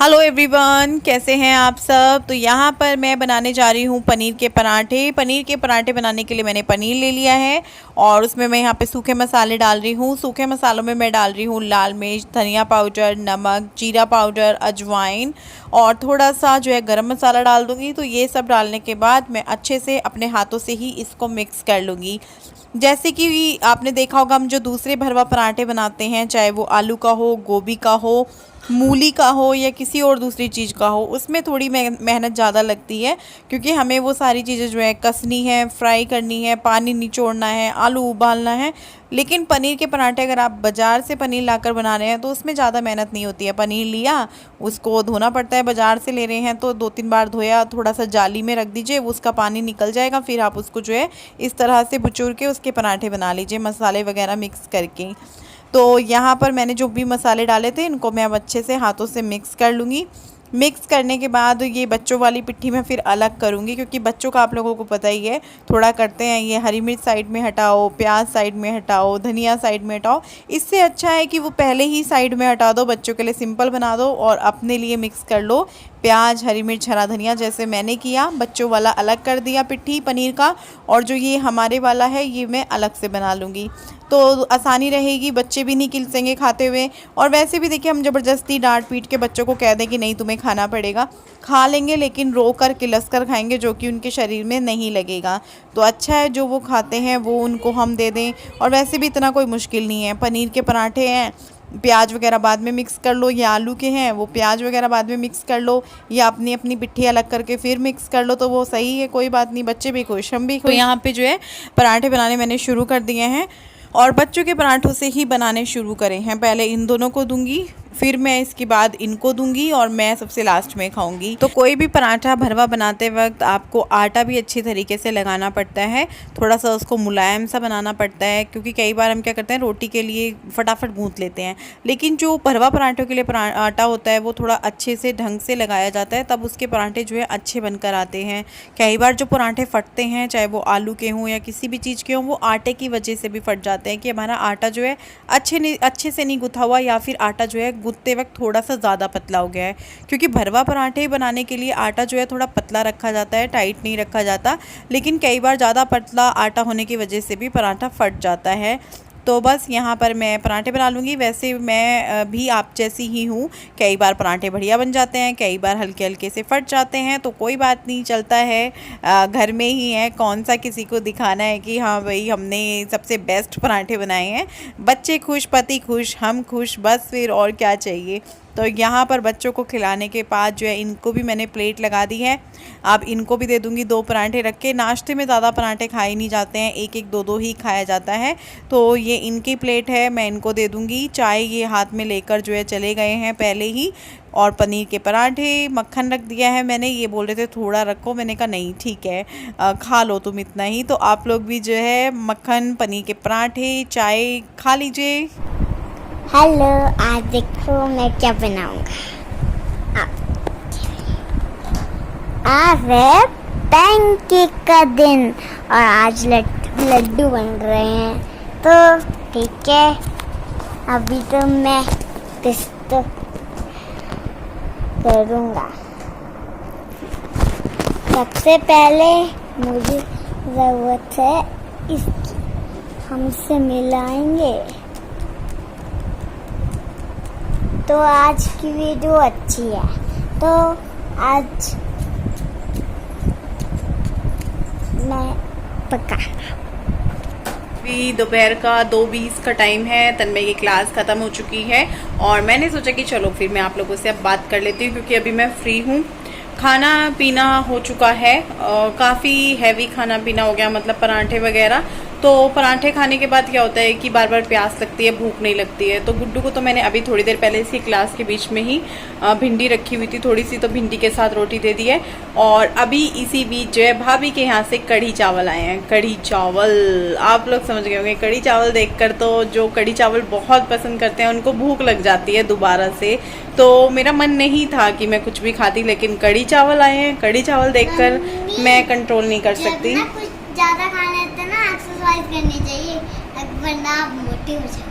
Hello everyone, कैसे हैं आप सब। तो यहाँ पर मैं बनाने जा रही हूँ पनीर के पराठे। पनीर के पराठे बनाने के लिए मैंने पनीर ले लिया है और उसमें मैं यहाँ पे सूखे मसाले डाल रही हूँ। सूखे मसालों में मैं डाल रही हूँ लाल मिर्च, धनिया पाउडर, नमक, जीरा पाउडर, अजवाइन और थोड़ा सा जो है गरम मसाला डाल दूँगी। तो ये सब डालने के बाद मैं अच्छे से अपने हाथों से ही इसको मिक्स कर लूँगी। जैसे कि आपने देखा होगा, हम जो दूसरे भरवा पराठे बनाते हैं, चाहे वो आलू का हो, गोभी का हो, मूली का हो या किसी और दूसरी चीज़ का हो, उसमें थोड़ी मेहनत ज़्यादा लगती है क्योंकि हमें वो सारी चीज़ें जो है कसनी है, फ्राई करनी है, पानी निचोड़ना है, आलू उबालना है। लेकिन पनीर के पराठे अगर आप बाज़ार से पनीर लाकर बना रहे हैं तो उसमें ज़्यादा मेहनत नहीं होती है। पनीर लिया, उसको धोना पड़ता है। बाज़ार से ले रहे हैं तो 2-3 बार धोया, थोड़ा सा जाली में रख दीजिए, उसका पानी निकल जाएगा। फिर आप उसको जो है इस तरह से बुचूर के उसके पराठे बना लीजिए, मसाले वगैरह मिक्स करके। तो यहाँ पर मैंने जो भी मसाले डाले थे, इनको मैं अब अच्छे से हाथों से मिक्स कर लूँगी। मिक्स करने के बाद ये बच्चों वाली पिट्ठी में फिर अलग करूँगी क्योंकि बच्चों का आप लोगों को पता ही है, थोड़ा करते हैं ये हरी मिर्च साइड में हटाओ, प्याज साइड में हटाओ, धनिया साइड में हटाओ। इससे अच्छा है कि वो पहले ही साइड में हटा दो, बच्चों के लिए सिंपल बना दो और अपने लिए मिक्स कर लो। प्याज, हरी मिर्च, हरा धनिया जैसे मैंने किया, बच्चों वाला अलग कर दिया पिट्ठी पनीर का, और जो ये हमारे वाला है ये मैं अलग से बना लूँगी। तो आसानी रहेगी, बच्चे भी नहीं किलसेंगे खाते हुए। और वैसे भी देखिए, हम ज़बरदस्ती डांट पीट के बच्चों को कह दें कि नहीं तुम्हें खाना पड़ेगा, खा लेंगे, लेकिन रो कर किलस कर खाएंगे, जो कि उनके शरीर में नहीं लगेगा। तो अच्छा है जो वो खाते हैं वो उनको हम दे दें। और वैसे भी इतना कोई मुश्किल नहीं है, पनीर के पराठे हैं, प्याज वगैरह बाद में मिक्स कर लो, या आलू के हैं वो प्याज वगैरह बाद में मिक्स कर लो, या अपनी अपनी पिट्ठी अलग करके फिर मिक्स कर लो, तो वो सही है, कोई बात नहीं, बच्चे भी खुश, हम भी खुश। तो यहाँ पे जो है पराठे बनाने मैंने शुरू कर दिए हैं और बच्चों के पराठों से ही बनाने शुरू करे हैं। पहले इन दोनों को दूंगी, फिर मैं इसके बाद इनको दूंगी और मैं सबसे लास्ट में खाऊंगी। तो कोई भी पराठा भरवा बनाते वक्त आपको आटा भी अच्छी तरीके से लगाना पड़ता है, थोड़ा सा उसको मुलायम सा बनाना पड़ता है, क्योंकि कई बार हम क्या करते हैं, रोटी के लिए फटाफट गूँथ लेते हैं, लेकिन जो भरवा पराठों के लिए आटा होता है वो थोड़ा अच्छे से ढंग से लगाया जाता है, तब उसके पराठे जो है अच्छे बनकर आते हैं। कई बार जो पराठे फटते हैं, चाहे वो आलू के हों या किसी भी चीज़ के हों, वो आटे की वजह से भी फट जाते हैं कि हमारा आटा जो है अच्छे से नहीं गुथा हुआ, या फिर आटा जो है गूँथते वक्त थोड़ा सा ज़्यादा पतला हो गया है। क्योंकि भरवा पराठे बनाने के लिए आटा जो है थोड़ा पतला रखा जाता है, टाइट नहीं रखा जाता, लेकिन कई बार ज़्यादा पतला आटा होने की वजह से भी पराठा फट जाता है। तो बस यहाँ पर मैं पराठे बना लूँगी। वैसे मैं भी आप जैसी ही हूँ, कई बार पराठे बढ़िया बन जाते हैं, कई बार हल्के हल्के से फट जाते हैं, तो कोई बात नहीं, चलता है, घर में ही है, कौन सा किसी को दिखाना है कि हाँ भाई हमने सबसे बेस्ट पराठे बनाए हैं। बच्चे खुश, पति खुश, हम खुश, बस फिर और क्या चाहिए। तो यहाँ पर बच्चों को खिलाने के बाद जो है इनको भी मैंने प्लेट लगा दी है। अब इनको भी दे दूँगी 2 पराठे रख के। नाश्ते में ज़्यादा पराठे खाए नहीं जाते हैं, 1-1, 2-2 ही खाया जाता है। तो ये इनकी प्लेट है, मैं इनको दे दूँगी। चाय ये हाथ में लेकर जो है चले गए हैं पहले ही। और पनीर के पराठे, मक्खन रख दिया है मैंने। ये बोल रहे थे थोड़ा रखो, मैंने कहा नहीं ठीक है, खा लो तुम इतना ही। तो आप लोग भी जो है मक्खन, पनीर के पराठे, चाय खा लीजिए। हेलो, आज देखो मैं क्या बनाऊंगा। आज है पैनकेक का दिन और आज लड्डू बन रहे हैं। तो ठीक है, अभी तो मैं टेस्ट करूंगा। सबसे पहले मुझे ज़रूरत है इसकी, हम इसे मिलाएंगे। तो आज की वीडियो अच्छी है, तो आज मैं पकाना। अभी दोपहर का 2:20 का टाइम है, तन्मय की क्लास ख़त्म हो चुकी है और मैंने सोचा कि चलो फिर मैं आप लोगों से अब बात कर लेती हूँ, क्योंकि अभी मैं फ्री हूँ। खाना पीना हो चुका है, काफ़ी हैवी खाना पीना हो गया, मतलब पराठे वगैरह। तो पराठे खाने के बाद क्या होता है कि बार बार प्यास लगती है, भूख नहीं लगती है। तो गुड्डू को तो मैंने अभी थोड़ी देर पहले इसकी क्लास के बीच में ही भिंडी रखी हुई थी थोड़ी सी, तो भिंडी के साथ रोटी दे दी है। और अभी इसी बीच जो है भाभी के यहाँ से कढ़ी चावल आए हैं। कढ़ी चावल आप लोग समझ गए होंगे, कढ़ी चावल देखकर तो जो कढ़ी चावल बहुत पसंद करते हैं उनको भूख लग जाती है दोबारा से। तो मेरा मन नहीं था कि मैं कुछ भी खाती, लेकिन कढ़ी चावल आए हैं। कढ़ी चावल देखकर मैं कंट्रोल नहीं कर सकती। ज़्यादा खाने से ना एक्सरसाइज करनी चाहिए, वरना आप मोटी हो जाओ।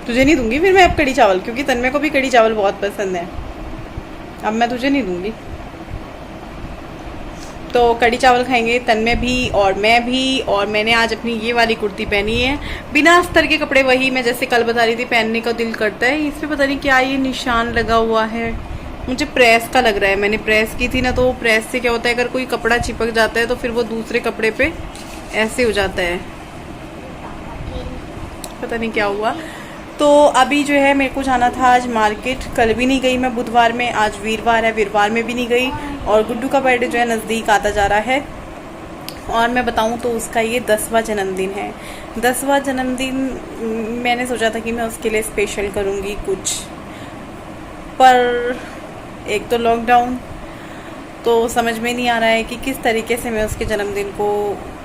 तुझे नहीं दूंगी फिर मैं अब कड़ी चावल, क्योंकि तन्मय को भी कड़ी चावल बहुत पसंद है। अब मैं तुझे नहीं दूंगी। तो कड़ी चावल खाएंगे तन्मय भी और मैं भी। और मैंने आज अपनी ये वाली कुर्ती पहनी है, बिना अस्तर के कपड़े, वही मैं जैसे कल बता रही थी पहनने का दिल करता है। इस पे पता नहीं क्या ये निशान लगा हुआ है, मुझे प्रेस का लग रहा है। मैंने प्रेस की थी ना, तो प्रेस से क्या होता है, अगर कोई कपड़ा चिपक जाता है तो फिर वो दूसरे कपड़े पे ऐसे हो जाता है, पता नहीं क्या हुआ। तो अभी जो है मेरे को जाना था आज मार्केट, कल भी नहीं गई मैं बुधवार में, आज वीरवार है, वीरवार में भी नहीं गई। और गुड्डू का बर्थडे जो है नज़दीक आता जा रहा है, और मैं बताऊं तो उसका ये 10वां जन्मदिन है। 10वां जन्मदिन मैंने सोचा था कि मैं उसके लिए स्पेशल करूँगी कुछ, पर एक तो लॉकडाउन, तो समझ में नहीं आ रहा है कि किस तरीके से मैं उसके जन्मदिन को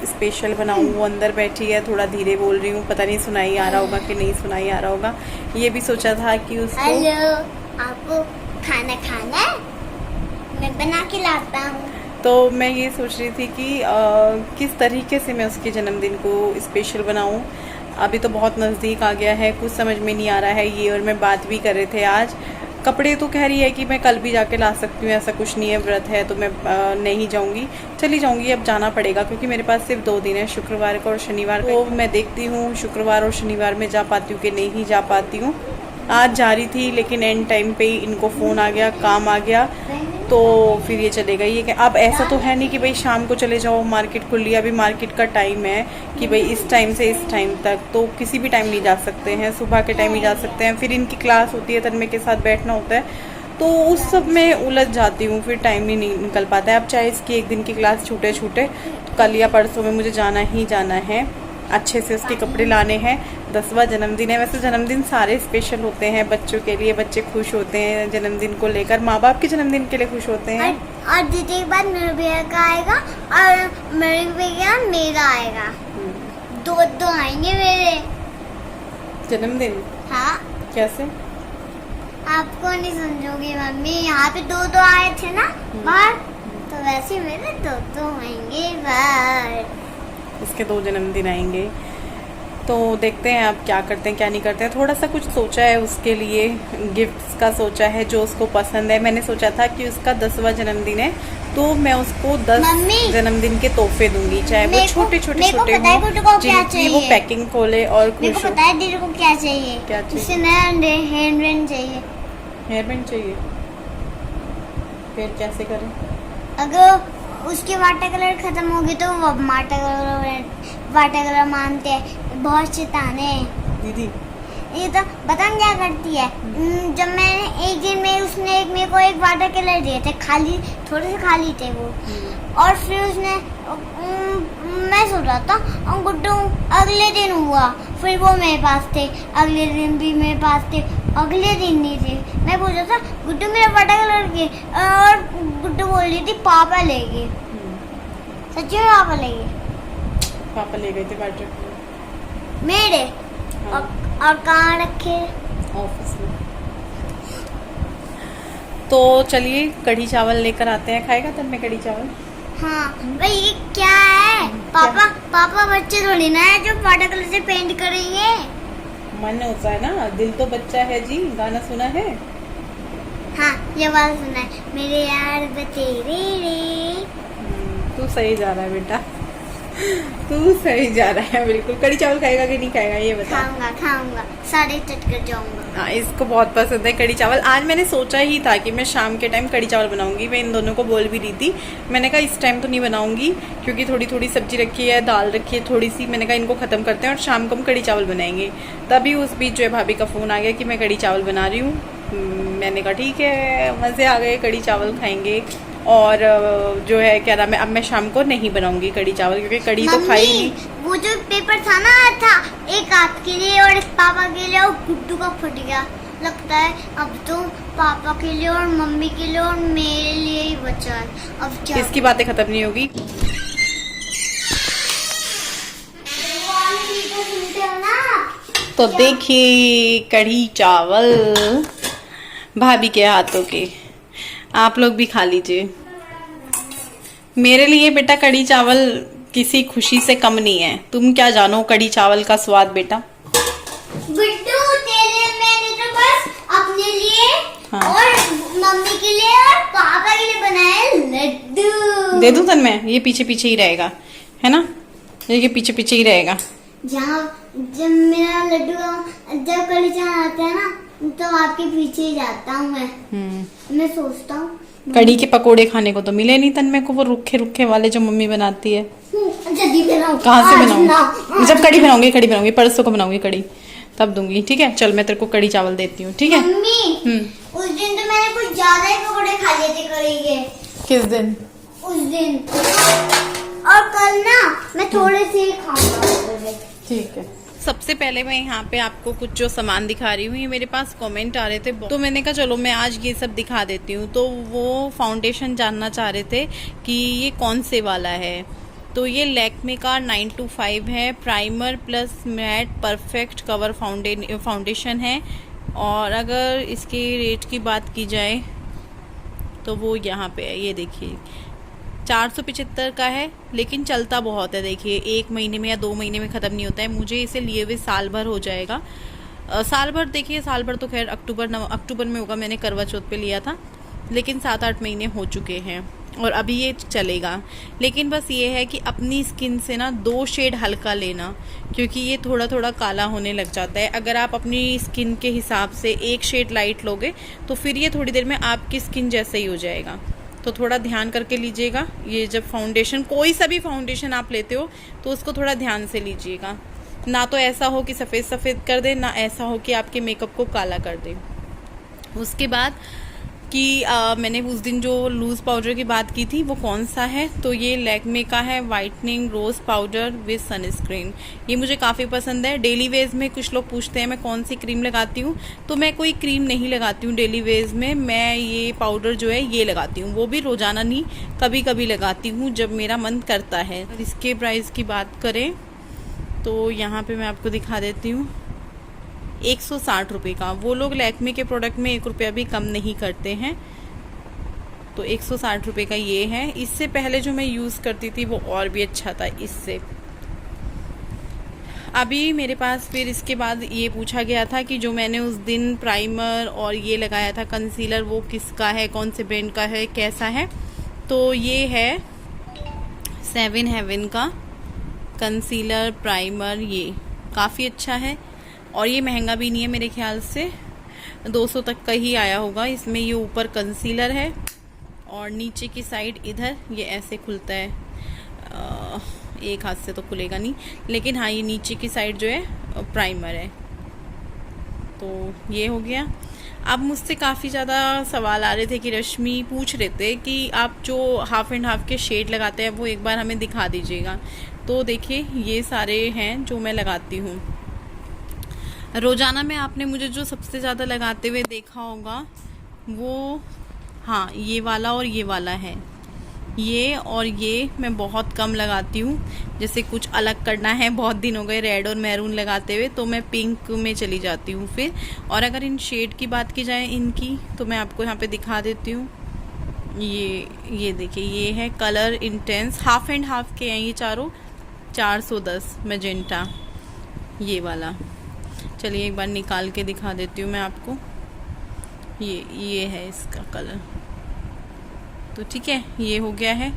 स्पेशल बनाऊं। वो अंदर बैठी है, थोड़ा धीरे बोल रही हूँ, पता नहीं सुनाई आ रहा होगा कि नहीं सुनाई आ रहा होगा। ये भी सोचा था कि उसको, हेलो, आपको खाना खाना है? मैं बना के लाता हूँ। तो मैं ये सोच रही थी कि किस तरीके से मैं उसके जन्मदिन को स्पेशल बनाऊं। अभी तो बहुत नज़दीक आ गया है, कुछ समझ में नहीं आ रहा है। ये और मैं बात भी कर रहे थे आज। कपड़े तो कह रही है कि मैं कल भी जाके ला सकती हूँ, ऐसा कुछ नहीं है, व्रत है तो मैं नहीं जाऊँगी, चली जाऊँगी। अब जाना पड़ेगा क्योंकि मेरे पास सिर्फ 2 दिन है, शुक्रवार का और शनिवार को। मैं देखती हूँ शुक्रवार और शनिवार में जा पाती हूँ कि नहीं जा पाती हूँ। आज जा रही थी लेकिन एंड टाइम पे इनको फ़ोन आ गया, काम आ गया, तो फिर ये चले गई। ये अब ऐसा तो है नहीं कि भाई शाम को चले जाओ, मार्केट खुल लिया, अभी मार्केट का टाइम है कि भाई इस टाइम से इस टाइम तक, तो किसी भी टाइम नहीं जा सकते हैं, सुबह के टाइम ही जा सकते हैं। फिर इनकी क्लास होती है, तन्मय के साथ बैठना होता है, तो उस सब में उलझ जाती हूँ, फिर टाइम नहीं निकल पाता है। अब चाहे इसकी एक दिन की क्लास छूटे तो कल या परसों में मुझे जाना ही जाना है, अच्छे से उसके कपड़े लाने हैं। 10वां जन्मदिन है, वैसे जन्मदिन सारे स्पेशल होते हैं बच्चों के लिए, बच्चे खुश होते हैं जन्मदिन को लेकर, माँ बाप के जन्मदिन के लिए खुश होते हैं। और दीदी के बाद मेरे भैया का आएगा और मेरे भैया मेरा आएगा, दो आएंगे मेरे जन्मदिन। हाँ, कैसे? आपको नहीं समझोगी मम्मी, यहाँ पे 2 आए थे ना बाहर, तो वैसे मेरे 2 आएंगे बाहर। इसके 2 जन्मदिन आएंगे, तो देखते हैं अब क्या करते हैं क्या नहीं करते हैं। थोड़ा सा कुछ सोचा है उसके लिए, गिफ्ट्स का सोचा है जो उसको पसंद है। मैंने सोचा था कि उसका 10वां जन्मदिन है तो मैं उसको 10 जन्मदिन के तोहफे दूंगी, चाहे वो छोटे छोटे छोटे हो, जिनकी वो पैकिंग खोले और खुश हो। पता है दीदी को क्या चाहिए? क्या चाहिए? उसे नया हेयर बैंड चाहिए। हेयर बैंड चाहिए? फिर कैसे करें? अगर उसके वाटर कलर खत्म हो गए तो वो वाटर कलर मानते हैं, बहुत शैतान है दीदी। ये तो बताऊं क्या करती है। जब मैंने एक दिन में उसने मेरे को एक वाटर कलर दिए थे, खाली थोड़े से खाली थे वो, और फिर उसने मैं सो रहा था और गुड्डू अगले दिन हुआ, फिर वो मेरे पास थे, अगले दिन भी मेरे पास थे, अगले दिन नहीं थे। मैं पूछा था गुड्डू मेरा वाटर कलर के, और गुड्डू बोल रही थी पापा ले गए। सच्ची में पापा ले गए? पापा ले गए थे वाटर कलर मेरे। हाँ। और कहाँ रखे? ऑफिस में। तो चलिए कढ़ी चावल लेकर आते हैं, खाएगा तब मैं कढ़ी चावल? हाँ भाई, ये क्या है? पापा बच्चे थोड़ी ना है जो वाटर कलर से पेंट करेंगे। मन होता है ना, दिल तो बच्चा है जी, गाना सुना है? हाँ, ये बात सुना है, मेरे यार बतेरे रे। तू सही जा रहा है बेटा, तू सही जा रहा है बिल्कुल। कढ़ी चावल खाएगा कि नहीं खाएगा ये बता। खाऊंगा, सारे चट कर जाऊंगा। हाँ, इसको बहुत पसंद है कढ़ी चावल। आज मैंने सोचा ही था कि मैं शाम के टाइम कढ़ी चावल बनाऊंगी, मैं इन दोनों को बोल भी रही थी, मैंने कहा इस टाइम तो नहीं बनाऊंगी क्योंकि थोड़ी सब्जी रखी है, दाल रखी है थोड़ी सी, मैंने कहा इनको खत्म करते हैं और शाम को हम कढ़ी चावल बनाएंगे। तभी उस बीच जो है भाभी का फ़ोन आ गया कि मैं कढ़ी चावल बना रही हूँ। मैंने कहा ठीक है, मज़े आ गए, कढ़ी चावल खाएंगे। और जो है क्या नाम है, अब मैं शाम को नहीं बनाऊंगी कढ़ी चावल क्योंकि कढ़ी तो खाई नहीं। वो जो पेपर था ना, था एक आपके लिए और एक पापा के लिए, और गुड्डू का फट गया लगता है। अब तो पापा के लिए और मम्मी के लिए और मेरे लिए ही बचा है। अब क्या? इसकी बातें खत्म नहीं होगी। तो देखिए कढ़ी चावल भाभी के हाथों के, आप लोग भी खा लीजिए। मेरे लिए बेटा कढ़ी चावल किसी खुशी से कम नहीं है, तुम क्या जानो कढ़ी चावल का स्वाद बेटा। गुड्डू तेरे हाँ। और मम्मी के लिए और पापा के लिए बनाए लड्डू। दे दूं तन्मय? ये पीछे पीछे ही रहेगा, है ना? ये पीछे पीछे ही रहेगा। जहाँ जब मेरा लड्डू जब कड़ी चावल आता है ना तो आपके पीछे ही जाता हूँ मैं सोचता हूँ कड़ी के पकोड़े खाने को तो मिले नहीं तन्मय को, वो रुखे रुखे वाले जो मम्मी बनाती है। जल्दी बनाओ। कहाँ से बनाऊँ? जब कड़ी बनाऊंगी परसों को बनाऊंगी कड़ी, तब दूंगी। ठीक है, चल मैं तेरे को कड़ी चावल देती हूँ। ठीक है मम्मी, उस दिन तो मैंने कुछ ज्यादा ही पकोड़े खा लिए थे कड़ी के। किस दिन? उस दिन। और कल ना मैं थोड़े से ही खाऊंगा। ठीक है। सबसे पहले मैं यहाँ पे आपको कुछ जो सामान दिखा रही हूँ, ये मेरे पास कमेंट आ रहे थे तो मैंने कहा चलो मैं आज ये सब दिखा देती हूँ। तो वो फाउंडेशन जानना चाह रहे थे कि ये कौन से वाला है। तो ये लैक्मे का 925 है, primer plus mat perfect cover foundation है। और अगर इसके रेट की बात की जाए तो वो यहाँ पे है, ये देखिए 475 का है, लेकिन चलता बहुत है। देखिए 1 महीने में या 2 महीने में ख़त्म नहीं होता है। मुझे इसे लिए हुए साल भर हो जाएगा। साल भर देखिए, साल भर तो खैर अक्टूबर में होगा, मैंने करवा चौथ पे लिया था, लेकिन 7-8 महीने हो चुके हैं और अभी ये चलेगा। लेकिन बस ये है कि अपनी स्किन से ना 2 शेड हल्का लेना, क्योंकि ये थोड़ा थोड़ा काला होने लग जाता है। अगर आप अपनी स्किन के हिसाब से 1 शेड लाइट लोगे तो फिर ये थोड़ी देर में आपकी स्किन जैसे ही हो जाएगा। तो थोड़ा ध्यान करके लीजिएगा। ये जब फाउंडेशन, कोई सा भी फाउंडेशन आप लेते हो तो उसको थोड़ा ध्यान से लीजिएगा, ना तो ऐसा हो कि सफ़ेद सफ़ेद कर दे, ना ऐसा हो कि आपके मेकअप को काला कर दे। उसके बाद कि मैंने उस दिन जो लूज़ पाउडर की बात की थी वो कौन सा है, तो ये लैक्मे का है whitening rose powder with sunscreen. ये मुझे काफ़ी पसंद है। डेली वेज में कुछ लोग पूछते हैं मैं कौन सी क्रीम लगाती हूँ, तो मैं कोई क्रीम नहीं लगाती हूँ डेली वेज में। मैं ये पाउडर जो है ये लगाती हूँ, वो भी रोज़ाना नहीं, कभी कभी लगाती हूँ जब मेरा मन करता है। इसके प्राइस की बात करें तो यहाँ पर मैं आपको दिखा देती हूँ, 160 रुपये का। वो लोग लैक्मे के प्रोडक्ट में 1 रुपया भी कम नहीं करते हैं। तो 160 रुपये का ये है। इससे पहले जो मैं यूज़ करती थी वो और भी अच्छा था इससे। अभी मेरे पास फिर इसके बाद ये पूछा गया था कि जो मैंने उस दिन प्राइमर और ये लगाया था कंसीलर, वो किसका है, कौन से ब्रांड का है, कैसा है। तो ये है 7 हेवन का कंसीलर प्राइमर। ये काफ़ी अच्छा है और ये महंगा भी नहीं है, मेरे ख्याल से 200 तक का ही आया होगा। इसमें ये ऊपर कंसीलर है और नीचे की साइड इधर ये ऐसे खुलता है। एक हाथ से तो खुलेगा नहीं, लेकिन हाँ ये नीचे की साइड जो है प्राइमर है। तो ये हो गया। अब मुझसे काफ़ी ज़्यादा सवाल आ रहे थे कि रश्मि पूछ रहे थे कि आप जो हाफ़ एंड हाफ़ के शेड लगाते हैं वो एक बार हमें दिखा दीजिएगा। तो देखिए ये सारे हैं जो मैं लगाती हूँ रोज़ाना में। आपने मुझे जो सबसे ज़्यादा लगाते हुए देखा होगा वो हाँ ये वाला और ये वाला है। ये और ये मैं बहुत कम लगाती हूँ। जैसे कुछ अलग करना है, बहुत दिन हो गए रेड और मैरून लगाते हुए, तो मैं पिंक में चली जाती हूँ फिर। और अगर इन शेड की बात की जाए इनकी, तो मैं आपको यहाँ पे दिखा देती हूँ। ये देखिए, ये है colour intense, half and half के हैं ये चारों, 410 मैजेंटा ये वाला। चलिए एक बार निकाल के दिखा देती हूँ मैं आपको। ये है इसका कलर। तो ठीक है, ये हो गया है।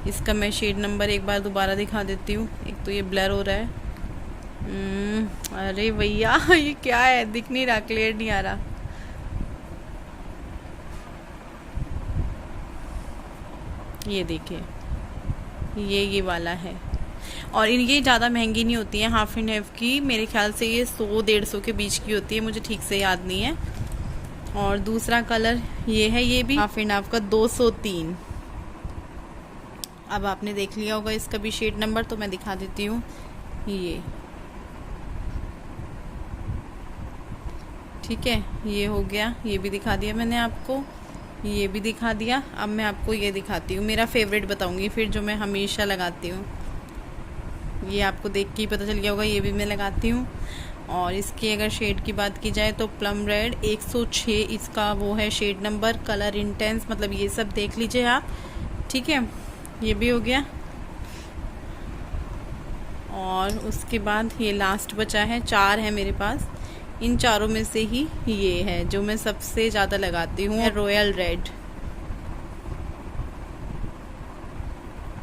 इसका मैं शेड नंबर एक बार दोबारा दिखा देती हूँ। एक तो ये ब्लर हो रहा है। अरे भैया ये क्या है, दिख नहीं रहा, क्लियर नहीं आ रहा। ये देखिए, ये वाला है। और इनकी ज़्यादा महंगी नहीं होती है हाफ़ एंड हाफ़ की, मेरे ख्याल से ये 100-150 के बीच की होती है, मुझे ठीक से याद नहीं है। और दूसरा कलर ये है, ये भी हाफ़ एंड हाफ़ का 203। अब आपने देख लिया होगा इसका भी शेड नंबर, तो मैं दिखा देती हूँ। ये ठीक है, ये हो गया, ये भी दिखा दिया मैंने आपको, ये भी दिखा दिया। अब मैं आपको ये दिखाती हूँ, मेरा फेवरेट बताऊँगी फिर, जो मैं हमेशा लगाती हूँ। ये आपको देख के ही पता चल गया होगा, ये भी मैं लगाती हूँ। और इसकी अगर शेड की बात की जाए तो प्लम रेड 106 इसका वो है शेड नंबर, कलर इंटेंस, मतलब ये सब देख लीजिए आप। ठीक है, ये भी हो गया। और उसके बाद ये लास्ट बचा है, 4 है मेरे पास। इन चारों में से ही ये है जो मैं सबसे ज़्यादा लगाती हूँ, रॉयल रेड।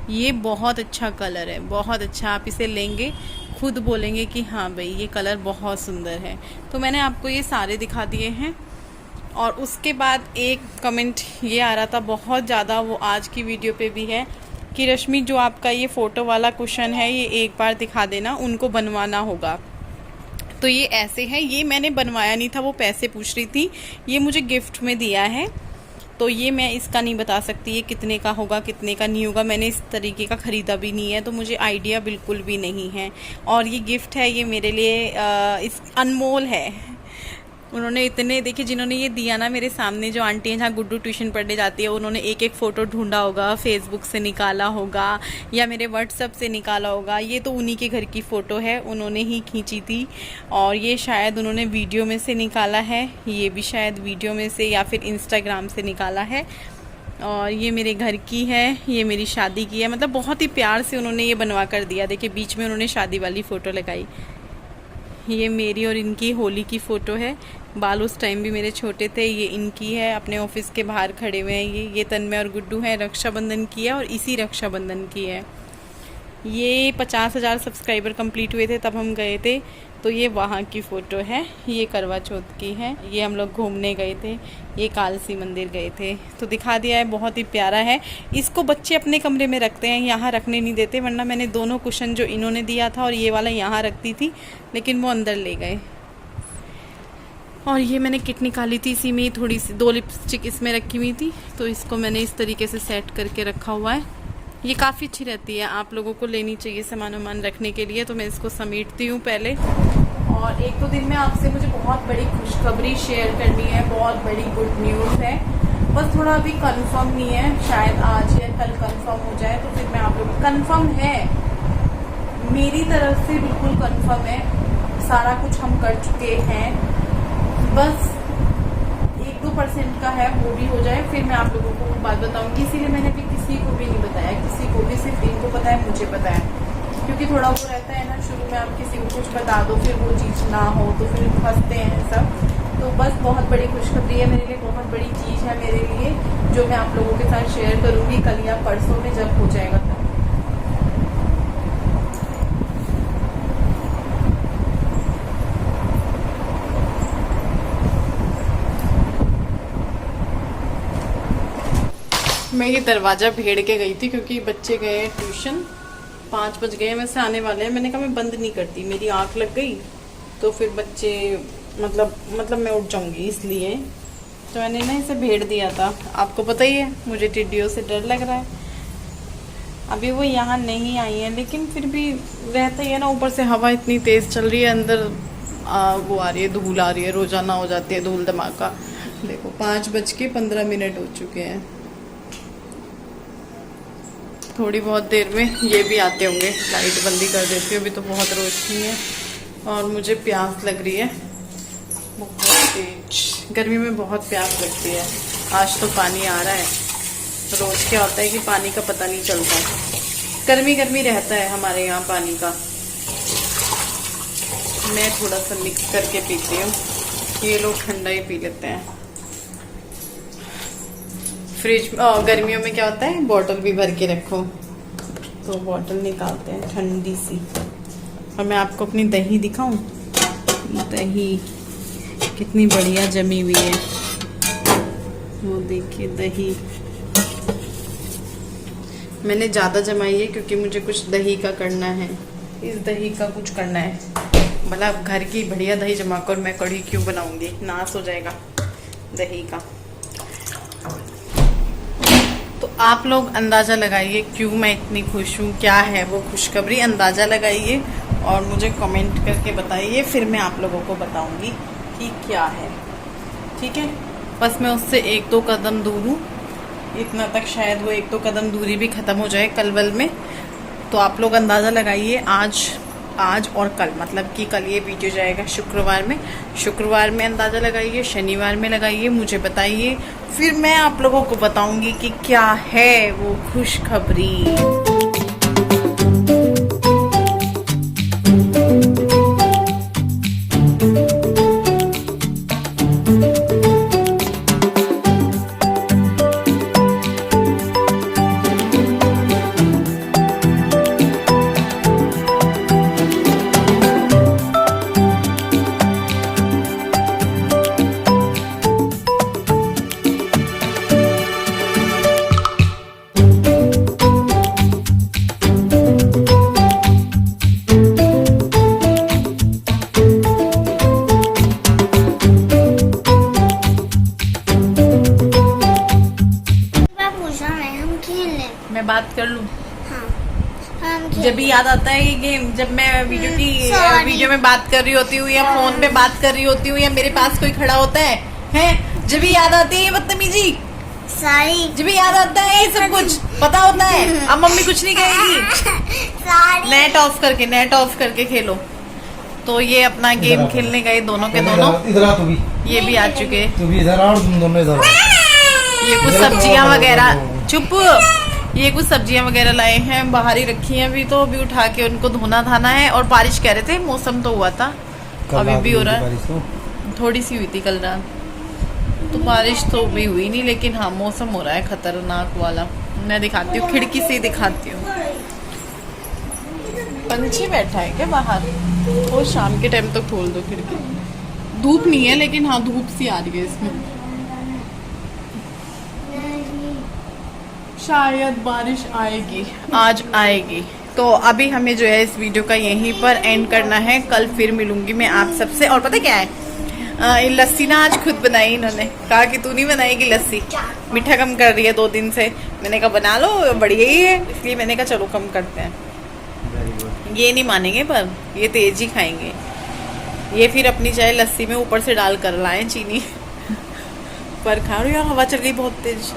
ये बहुत अच्छा कलर है, बहुत अच्छा। आप इसे लेंगे खुद बोलेंगे कि हाँ भाई ये कलर बहुत सुंदर है। तो मैंने आपको ये सारे दिखा दिए हैं। और उसके बाद एक कमेंट ये आ रहा था बहुत ज़्यादा, वो आज की वीडियो पे भी है, कि रश्मि जो आपका ये फ़ोटो वाला कुशन है ये एक बार दिखा देना, उनको बनवाना होगा। तो ये ऐसे है, ये मैंने बनवाया नहीं था, वो पैसे पूछ रही थी, ये मुझे गिफ्ट में दिया है। तो ये मैं इसका नहीं बता सकती ये कितने का होगा कितने का नहीं होगा, मैंने इस तरीके का ख़रीदा भी नहीं है, तो मुझे आइडिया बिल्कुल भी नहीं है। और ये गिफ्ट है, ये मेरे लिए इस अनमोल है। उन्होंने इतने, देखिए जिन्होंने ये दिया ना, मेरे सामने जो आंटी हैं जहाँ गुड्डू ट्यूशन पढ़ने जाती है, उन्होंने एक एक फ़ोटो ढूंढा होगा, फेसबुक से निकाला होगा या मेरे व्हाट्सएप से निकाला होगा। ये तो उन्हीं के घर की फ़ोटो है, उन्होंने ही खींची थी। और ये शायद उन्होंने वीडियो में से निकाला है, ये भी शायद वीडियो में से या फिर इंस्टाग्राम से निकाला है। और ये मेरे घर की है, ये मेरी शादी की है। मतलब बहुत ही प्यार से उन्होंने ये बनवा कर दिया। देखिए बीच में उन्होंने शादी वाली फ़ोटो लगाई। ये मेरी और इनकी होली की फ़ोटो है, बाल उस टाइम भी मेरे छोटे थे। ये इनकी है, अपने ऑफिस के बाहर खड़े हुए हैं। ये तन्मय और गुड्डू हैं, रक्षाबंधन की है और इसी रक्षाबंधन की है। ये 50,000 सब्सक्राइबर कंप्लीट हुए थे तब हम गए थे, तो ये वहाँ की फ़ोटो है। ये करवा चौथ की है, ये हम लोग घूमने गए थे, ये कालसी मंदिर गए थे। तो दिखा दिया है, बहुत ही प्यारा है। इसको बच्चे अपने कमरे में रखते हैं, यहाँ रखने नहीं देते, वरना मैंने दोनों कुशन जो इन्होंने दिया था और ये वाला यहाँ रखती थी, लेकिन वो अंदर ले गए। और ये मैंने किट निकाली थी, इसी में थोड़ी सी 2 लिपस्टिक इसमें रखी हुई थी, तो इसको मैंने इस तरीके से सेट करके रखा हुआ है। ये काफ़ी अच्छी रहती है, आप लोगों को लेनी चाहिए सामान वामान रखने के लिए। तो मैं इसको समेटती हूँ पहले। और एक दो दिन में आपसे मुझे बहुत बड़ी खुशखबरी शेयर करनी है, बहुत बड़ी गुड न्यूज़ है। बस थोड़ा अभी कंफर्म नहीं है, शायद आज या कल कंफर्म हो जाए, तो फिर मैं आप लोगों को, कंफर्म है मेरी तरफ से, बिल्कुल कंफर्म है, सारा कुछ हम कर चुके हैं, बस 1-2% का है, वो भी हो जाए फिर मैं आप लोगों को बात बताऊंगी। इसीलिए मैंने अभी किसी को भी नहीं बताया, किसी को भी, सिर्फ इनको पता है, मुझे पता है। क्योंकि थोड़ा वो रहता है ना, शुरू में आप किसी को कुछ बता दो फिर वो चीज़ ना हो तो फिर फंसते हैं सब। तो बस बहुत बड़ी खुशखबरी है मेरे लिए, बहुत बड़ी चीज़ है मेरे लिए, जो मैं आप लोगों के साथ शेयर करूँगी कल या परसों में, जब हो जाएगा तब। मैं ये दरवाज़ा भेड़ के गई थी क्योंकि बच्चे गए ट्यूशन, 5 बज गए, वैसे आने वाले हैं। मैंने कहा मैं बंद नहीं करती, मेरी आँख लग गई तो फिर बच्चे मतलब मैं उठ जाऊंगी, इसलिए तो मैंने ना इसे भेड़ दिया था। आपको पता ही है मुझे टिड्डियों से डर लग रहा है। अभी वो यहाँ नहीं आई है, लेकिन फिर भी रहता ही है ना, ऊपर से हवा इतनी तेज़ चल रही है, अंदर वो आ रही है, धूल आ रही है, रोजाना हो जाती है धूल धमाका। देखो 5:15 हो चुके हैं। थोड़ी बहुत देर में ये भी आते होंगे, लाइट बंदी कर देती हूँ, अभी तो बहुत रोशनी है। और मुझे प्यास लग रही है बहुत तेज, गर्मी में बहुत प्यास लगती है। आज तो पानी आ रहा है, रोज क्या होता है कि पानी का पता नहीं चलता, गर्मी गर्मी रहता है हमारे यहाँ पानी का। मैं थोड़ा सा मिक्स करके पीती हूँ, ये लोग ठंडा ही पी लेते हैं। फ्रिज गर्मियों में क्या होता है, बॉटल भी भर के रखो, तो बॉटल निकालते हैं ठंडी सी। और मैं आपको अपनी दही दिखाऊं, दही कितनी बढ़िया जमी हुई है, वो देखिए दही मैंने ज़्यादा जमाई है क्योंकि मुझे कुछ दही का करना है, इस दही का कुछ करना है। भला घर की बढ़िया दही जमा कर मैं कढ़ी क्यों बनाऊंगी, नाश हो जाएगा दही का। तो आप लोग अंदाज़ा लगाइए क्यों मैं इतनी खुश हूँ, क्या है वो खुशखबरी, अंदाज़ा लगाइए और मुझे कमेंट करके बताइए, फिर मैं आप लोगों को बताऊंगी कि क्या है। ठीक है, बस मैं उससे 1-2 कदम दूर हूँ, इतना तक शायद वो 1-2 कदम दूरी भी ख़त्म हो जाए कल में। तो आप लोग अंदाज़ा लगाइए आज और कल, मतलब कि कल ये वीडियो जाएगा शुक्रवार में अंदाज़ा लगाइए, शनिवार में लगाइए, मुझे बताइए, फिर मैं आप लोगों को बताऊंगी कि क्या है वो खुशखबरी। बात कर लूं? हाँ हम खेल जब भी याद आता है ये गेम, जब मैं Sorry. वीडियो में बात कर रही होती हूँ या फोन पे बात कर रही होती हूँ या मेरे पास कोई खड़ा होता है जब भी याद आती है ये बदतमीजी, सॉरी जब भी याद आता है ये सब कुछ पता होता है। अब मम्मी कुछ नहीं कहेगी। सॉरी नेट ऑफ करके खेलो। तो ये अपना गेम खेलने गए दोनों के दोनों, इधर आ तू भी, ये भी आ चुके। तू भी इधर आ और तुम दोनों इधर आओ। ये कुछ सब्जियां वगैरह, चुप, ये कुछ सब्जियां वगैरह लाए हैं, बाहर ही रखी हैं अभी, तो अभी उठा के उनको धोना धाना है। और बारिश कह रहे थे, मौसम तो हुआ था, अभी भी हो रहा है, थोड़ी सी हुई थी कल रात, तो बारिश तो भी हुई नहीं, लेकिन हाँ मौसम हो रहा है खतरनाक वाला। मैं दिखाती हूँ, खिड़की से ही दिखाती हूँ। पंछी बैठा है क्या बाहर? वो शाम के टाइम तक खोल दो खिड़की। धूप नहीं है लेकिन हाँ धूप सी आ रही है इसमें, शायद बारिश आएगी, आज आएगी। तो अभी हमें जो है इस वीडियो का यहीं पर एंड करना है। कल फिर मिलूंगी मैं आप सबसे। और पता क्या है, ये लस्सी ना आज खुद बनाई इन्होंने, कहा कि तू नहीं बनाएगी लस्सी, मीठा कम कर रही है 2 दिन से। मैंने कहा बना लो, बढ़िया ही है, इसलिए मैंने कहा चलो कम करते हैं। ये नहीं मानेंगे, पर ये तेज ही खाएंगे। ये फिर अपनी चाय लस्सी में ऊपर से डाल कर लाए चीनी पर खा रही यार, हवा चल गई बहुत तेज।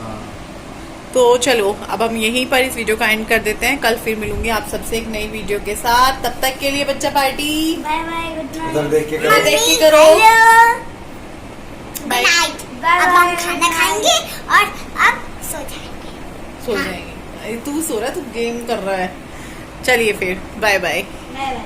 तो चलो अब हम यहीं पर इस वीडियो का एंड कर देते हैं। कल फिर मिलूंगी आप सबसे एक नई वीडियो के साथ। तब तक के लिए बच्चा party, bye bye, good night. इधर देख के इधर देख के करो, गुड नाइट। अब हम खाना खाएंगे और अब सो जाएंगे। सो जाएंगे। तू सो रहा है, तू गेम कर रहा है। चलिए फिर बाय बाय। Bye bye.